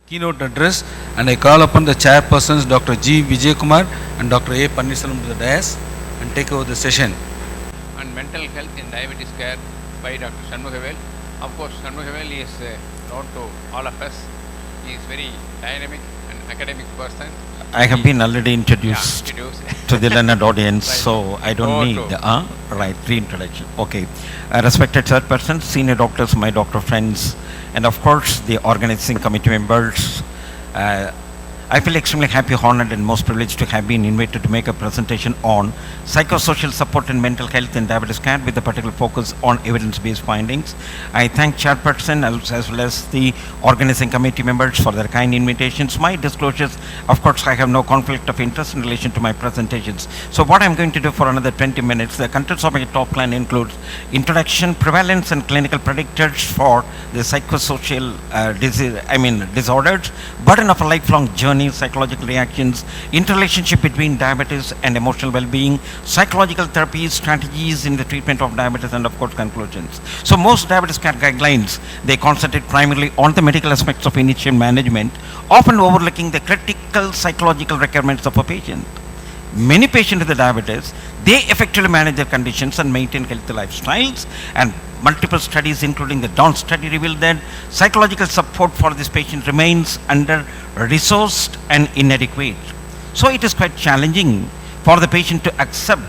Keynote address, and I call upon the chairpersons Dr. G. Vijay Kumar and Dr. A. Pannisalam to the dais and take over the session. And mental health in diabetes care by Dr. Shanmugavel. Of course, Shanmugavel is known to all of us. He is very dynamic and academic person. I have been already introduced to the learned audience, Right. so I don't need reintroduction. Okay. Respected chairperson, senior doctors, my doctor friends, and of course the organizing committee members. I feel extremely happy, honored, and most privileged to have been invited to make a presentation on psychosocial support and mental health in diabetes care with a particular focus on evidence-based findings. I thank chairperson as well as the organizing committee members for their kind invitations. My disclosures, of course, I have no conflict of interest in relation to my presentations. So what I'm going to do for another 20 minutes, the contents of my talk line includes introduction, prevalence, and clinical predictors for the psychosocial disorders, burden of a lifelong journey, psychological reactions, interrelationship between diabetes and emotional well-being, psychological therapies, strategies in the treatment of diabetes, and of course conclusions. So most diabetes care guidelines, they concentrate primarily on the medical aspects of initial management, often overlooking the critical psychological requirements of a patient. Many patients with diabetes, they effectively manage their conditions and maintain healthy lifestyles, and multiple studies including the DAWN study revealed that psychological support for this patient remains under-resourced and inadequate. So it is quite challenging for the patient to accept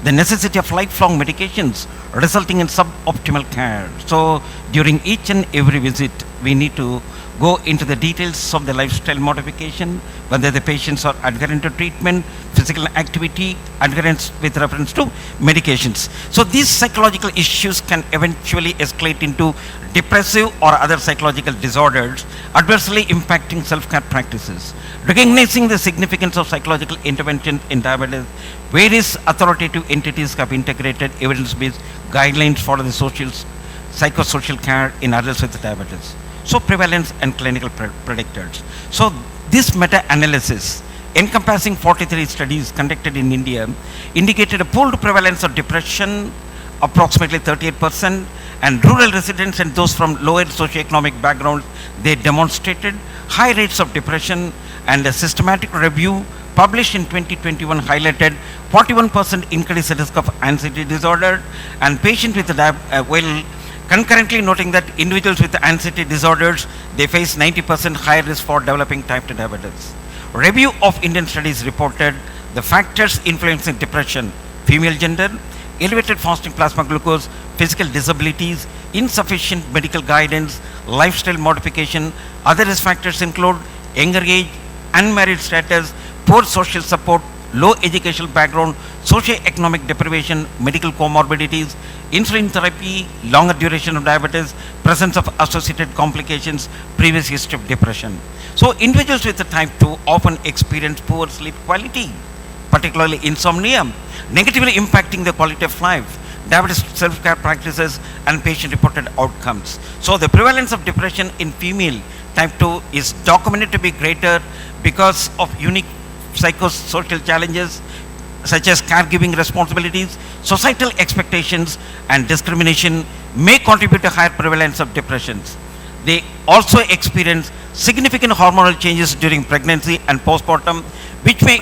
the necessity of lifelong medications resulting in suboptimal care. So during each and every visit, we need to go into the details of the lifestyle modification, whether the patients are adherent to treatment, physical activity, adherence with reference to medications. So these psychological issues can eventually escalate into depressive or other psychological disorders, adversely impacting self-care practices. Recognizing the significance of psychological intervention in diabetes, various authoritative entities have integrated evidence-based guidelines for the psychosocial care in adults with diabetes. So prevalence and clinical predictors. So this meta-analysis encompassing 43 studies conducted in India indicated a pooled prevalence of depression approximately 38%, and rural residents and those from lower socioeconomic backgrounds, they demonstrated high rates of depression, and a systematic review published in 2021 highlighted 41% increased risk of anxiety disorder, and patients with concurrently noting that individuals with anxiety disorders, they face 90% higher risk for developing type 2 diabetes. Review of Indian studies reported the factors influencing depression: female gender, elevated fasting plasma glucose, physical disabilities, insufficient medical guidance, lifestyle modification. Other risk factors include younger age, unmarried status, poor social support, low educational background, socio-economic deprivation, medical comorbidities, insulin therapy, longer duration of diabetes, presence of associated complications, previous history of depression. So individuals with the type 2 often experience poor sleep quality, particularly insomnia, negatively impacting the quality of life, diabetes self-care practices, and patient-reported outcomes. So the prevalence of depression in female type 2 is documented to be greater because of unique psychosocial challenges such as caregiving responsibilities, societal expectations, and discrimination may contribute to higher prevalence of depressions. They also experience significant hormonal changes during pregnancy and postpartum, which may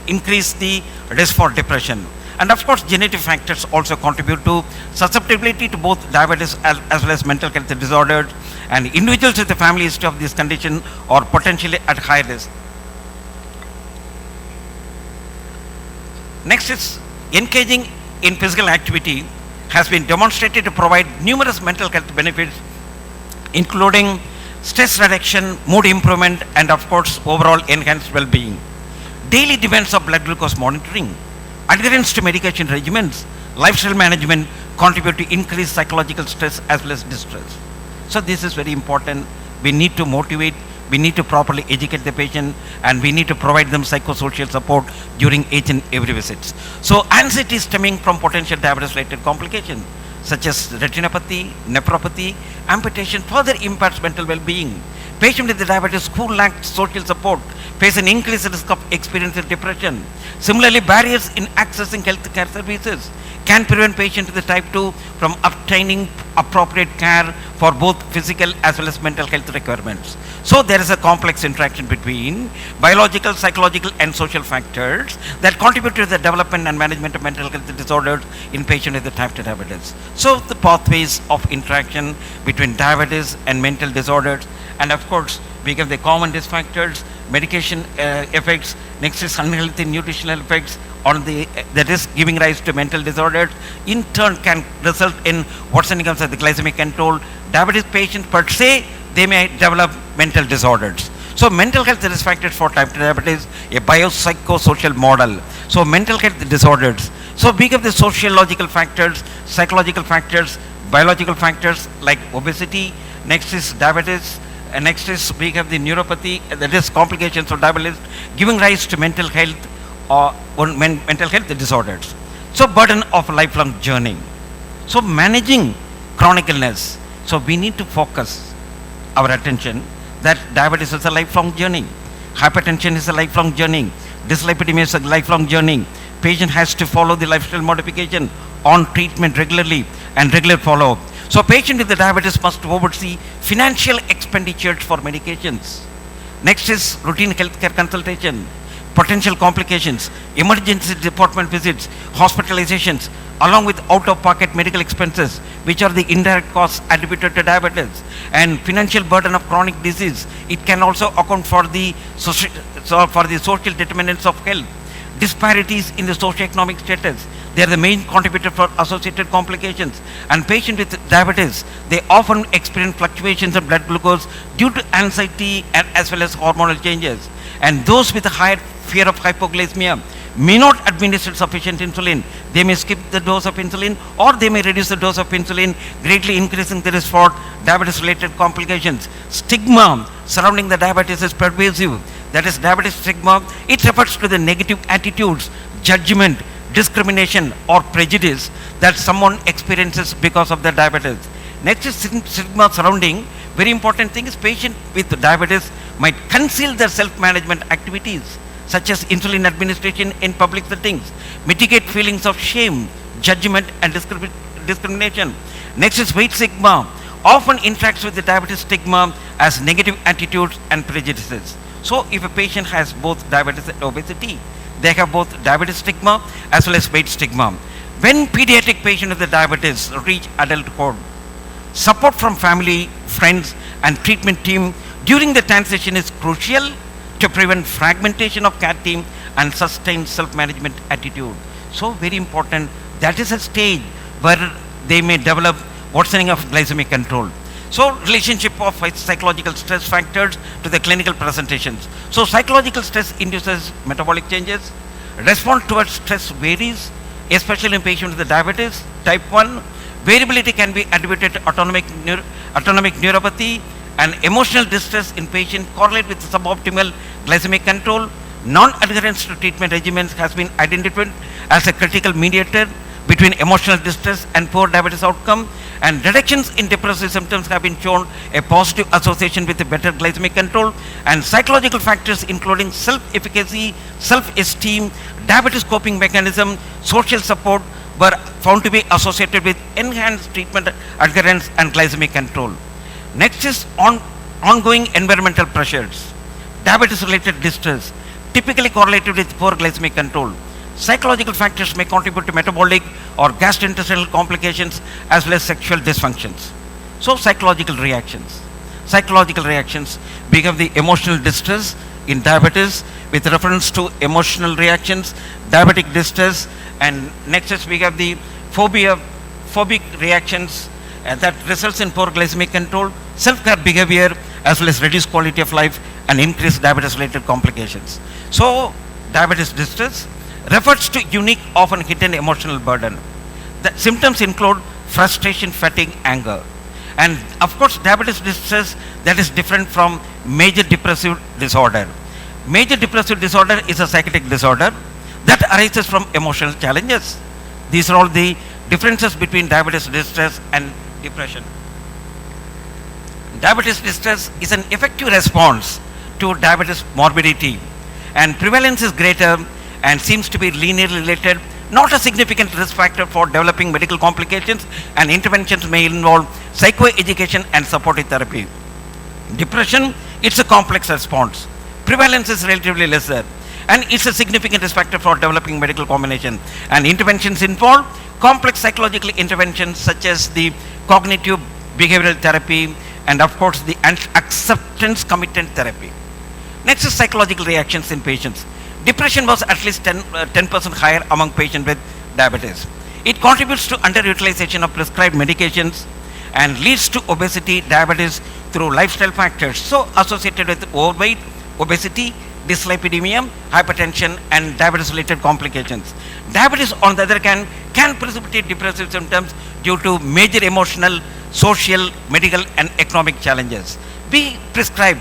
increase the risk for depression. And of course, genetic factors also contribute to susceptibility to both diabetes as well as mental health disorders, and individuals with a family history of this condition are potentially at high risk. Next is engaging in physical activity has been demonstrated to provide numerous mental health benefits, including stress reduction, mood improvement, and of course overall enhanced well-being. Daily demands of blood glucose monitoring, adherence to medication regimens, lifestyle management contribute to increased psychological stress as well as distress. So this is very important. We need to motivate, we need to properly educate the patient, and we need to provide them psychosocial support during each and every visit. So anxiety stemming from potential diabetes-related complications such as retinopathy, nephropathy, amputation further impacts mental well-being. Patients with diabetes who lack social support face an increased risk of experiencing depression. Similarly, barriers in accessing healthcare services can prevent patients with type 2 from obtaining appropriate care for both physical as well as mental health requirements. So there is a complex interaction between biological, psychological and social factors that contribute to the development and management of mental health disorders in patients with the type 2 diabetes. So the pathways of interaction between diabetes and mental disorders, and of course we have the common risk factors, medication effects, next is unhealthy nutritional effects on the risk giving rise to mental disorders, in turn can result in worsening of the glycemic control. Diabetes patients per se, they may develop mental disorders. So mental health risk factors for type 2 diabetes, a biopsychosocial model. So mental health disorders. So we have the sociological factors, psychological factors, biological factors like obesity, next is diabetes, and next is we have the neuropathy, that is complications of diabetes giving rise to mental health or mental health disorders. So burden of lifelong journey. So managing chronic illness. So we need to focus our attention that diabetes is a lifelong journey. Hypertension is a lifelong journey. Dyslipidemia is a lifelong journey. Patient has to follow the lifestyle modification on treatment regularly and regular follow-up. So patient with the diabetes must oversee financial expenditures for medications. Next is routine healthcare consultation, potential complications, emergency department visits, hospitalizations, along with out-of-pocket medical expenses, which are the indirect costs attributed to diabetes, and financial burden of chronic disease. It can also account for the social determinants of health. Disparities in the socioeconomic status, they are the main contributor for associated complications. And patients with diabetes, they often experience fluctuations in blood glucose due to anxiety and as well as hormonal changes. And those with a higher fear of hypoglycemia may not administer sufficient insulin. They may skip the dose of insulin or they may reduce the dose of insulin, greatly increasing the risk for diabetes related complications. Stigma surrounding the diabetes is pervasive. That is diabetes stigma. It refers to the negative attitudes, judgment, discrimination or prejudice that someone experiences because of their diabetes. Next is stigma surrounding, very important thing is patient with diabetes might conceal their self-management activities such as insulin administration in public settings, mitigate feelings of shame, judgment and discrimination. Next is weight stigma, often interacts with the diabetes stigma as negative attitudes and prejudices. So if a patient has both diabetes and obesity, they have both diabetes stigma as well as weight stigma. When pediatric patients with the diabetes reach adulthood, support from family, friends and treatment team during the transition is crucial to prevent fragmentation of care team and sustain self-management attitude. So very important, that is a stage where they may develop worsening of glycemic control. So relationship of psychological stress factors to the clinical presentations. So psychological stress induces metabolic changes. Response towards stress varies, especially in patients with diabetes type 1. Variability can be attributed to autonomic neuropathy, and emotional distress in patients correlate with suboptimal glycemic control. Non-adherence to treatment regimens has been identified as a critical mediator between emotional distress and poor diabetes outcome, and reductions in depressive symptoms have been shown a positive association with a better glycemic control, and psychological factors including self-efficacy, self-esteem, diabetes coping mechanism, social support were found to be associated with enhanced treatment adherence and glycemic control. Next is ongoing environmental pressures. Diabetes related distress typically correlated with poor glycemic control. Psychological factors may contribute to metabolic or gastrointestinal complications as well as sexual dysfunctions. So psychological reactions. We have the emotional distress in diabetes with reference to emotional reactions, diabetic distress, and next is we have the phobic reactions that results in poor glycemic control, self-care behavior as well as reduced quality of life and increased diabetes related complications. So diabetes distress refers to unique, often hidden emotional burden. The symptoms include frustration, fatigue, anger. And of course, diabetes distress that is different from major depressive disorder. Major depressive disorder is a psychotic disorder that arises from emotional challenges. These are all the differences between diabetes distress and depression. Diabetes distress is an effective response to diabetes morbidity, and prevalence is greater and seems to be linearly related, not a significant risk factor for developing medical complications, and interventions may involve psychoeducation and supportive therapy. Depression It's a complex response. Prevalence is relatively lesser, and it's a significant risk factor for developing medical combination. And interventions involve complex psychological interventions such as the cognitive behavioral therapy and of course the acceptance commitment therapy. Next is psychological reactions in patients. Depression was at least 10% higher among patients with diabetes. It contributes to underutilization of prescribed medications and leads to obesity, diabetes through lifestyle factors so associated with overweight, obesity, dyslipidemia, hypertension and diabetes related complications. Diabetes on the other hand can precipitate depressive symptoms due to major emotional, social, medical and economic challenges. Psychiatrists prescribe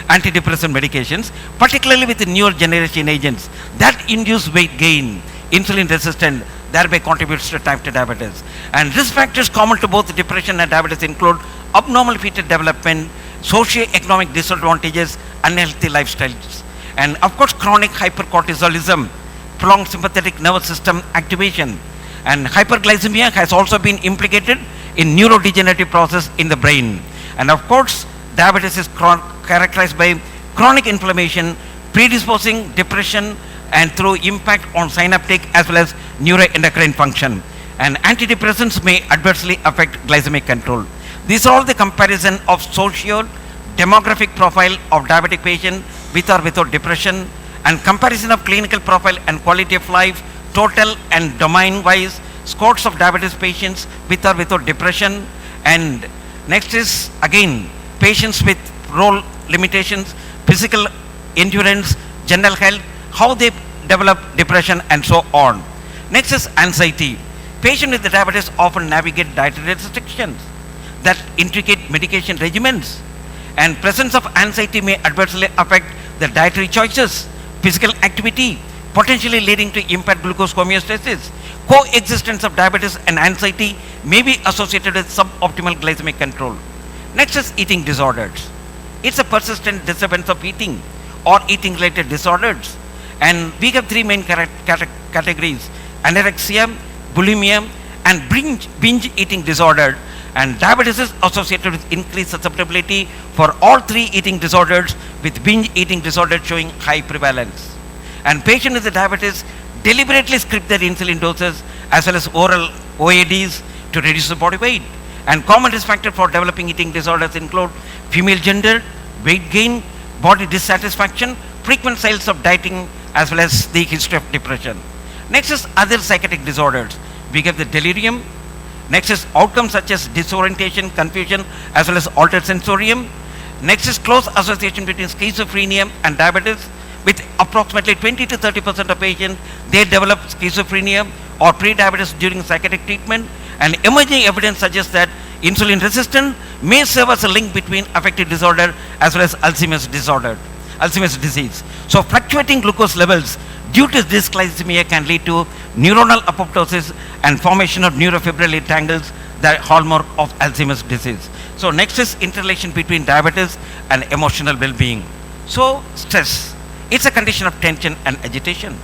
antidepressant medications, particularly with the newer generation agents that induce weight gain, insulin resistant, thereby contributes to type 2 diabetes. And risk factors common to both depression and diabetes include abnormal fetal development, socio-economic disadvantages, unhealthy lifestyles, and of course chronic hypercortisolism, prolonged sympathetic nervous system activation, and hyperglycemia has also been implicated in neurodegenerative process in the brain. And of course, diabetes is characterized by chronic inflammation, predisposing depression and through impact on synaptic as well as neuroendocrine function. And antidepressants may adversely affect glycemic control. These are all the comparison of socio-demographic profile of diabetic patient with or without depression, and comparison of clinical profile and quality of life, total and domain-wise scores of diabetes patients with or without depression. And next is again patients with role limitations, physical endurance, general health, how they develop depression and so on. Next is anxiety. Patients with the diabetes often navigate dietary restrictions that intricate medication regimens, and presence of anxiety may adversely affect the dietary choices, physical activity, potentially leading to impaired glucose homeostasis. Coexistence of diabetes and anxiety may be associated with suboptimal glycemic control. Next is eating disorders. It's a persistent disturbance of eating or eating related disorders, and we have three main categories: anorexia, bulimia and binge eating disorder. And diabetes is associated with increased susceptibility for all three eating disorders, with binge eating disorder showing high prevalence. And patients with the diabetes deliberately script their insulin doses as well as oral OADs to reduce the body weight. And common risk factors for developing eating disorders include female gender, weight gain, body dissatisfaction, frequent cycles of dieting, as well as the history of depression. Next is other psychiatric disorders. We have the delirium. Next is outcomes such as disorientation, confusion, as well as altered sensorium. Next is close association between schizophrenia and diabetes, with approximately 20 to 30% of patients, they develop schizophrenia or pre-diabetes during psychiatric treatment. And emerging evidence suggests that insulin resistance may serve as a link between affective disorder as well as Alzheimer's disease. So fluctuating glucose levels due to dysglycemia can lead to neuronal apoptosis and formation of neurofibrillary tangles, the hallmark of Alzheimer's disease. So next is interrelation between diabetes and emotional well-being. So stress, it's a condition of tension and agitation.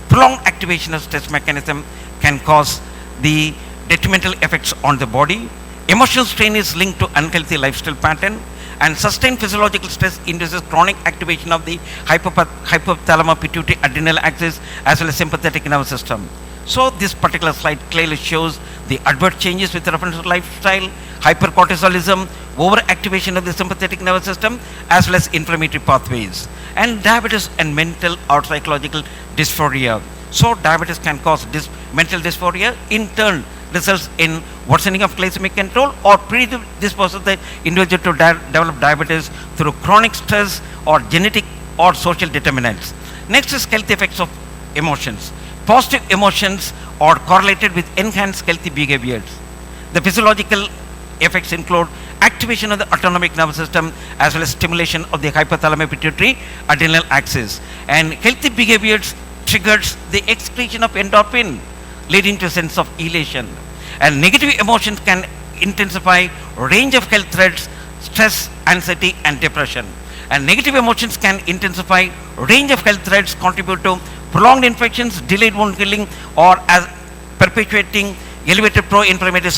Prolonged activation of stress mechanism can cause the detrimental effects on the body. Emotional strain is linked to unhealthy lifestyle pattern, and sustained physiological stress induces chronic activation of the hypothalamus pituitary adrenal axis as well as sympathetic nervous system. So this particular slide clearly shows the adverse changes with reference to lifestyle, hypercortisolism, overactivation of the sympathetic nervous system, as well as inflammatory pathways, and diabetes and mental or psychological dysphoria. So diabetes can cause mental dysphoria, in turn results in worsening of glycemic control or predisposes the individual to develop diabetes through chronic stress or genetic or social determinants. Next is health effects of emotions. Positive emotions are correlated with enhanced healthy behaviors. The physiological effects include activation of the autonomic nervous system as well as stimulation of the hypothalamus pituitary adrenal axis. And healthy behaviors triggers the excretion of endorphin, leading to a sense of elation. And negative emotions can intensify range of health threats, stress, anxiety, and depression. And negative emotions can intensify range of health threats, contribute to prolonged infections, delayed wound healing, or as perpetuating elevated pro-inflammatory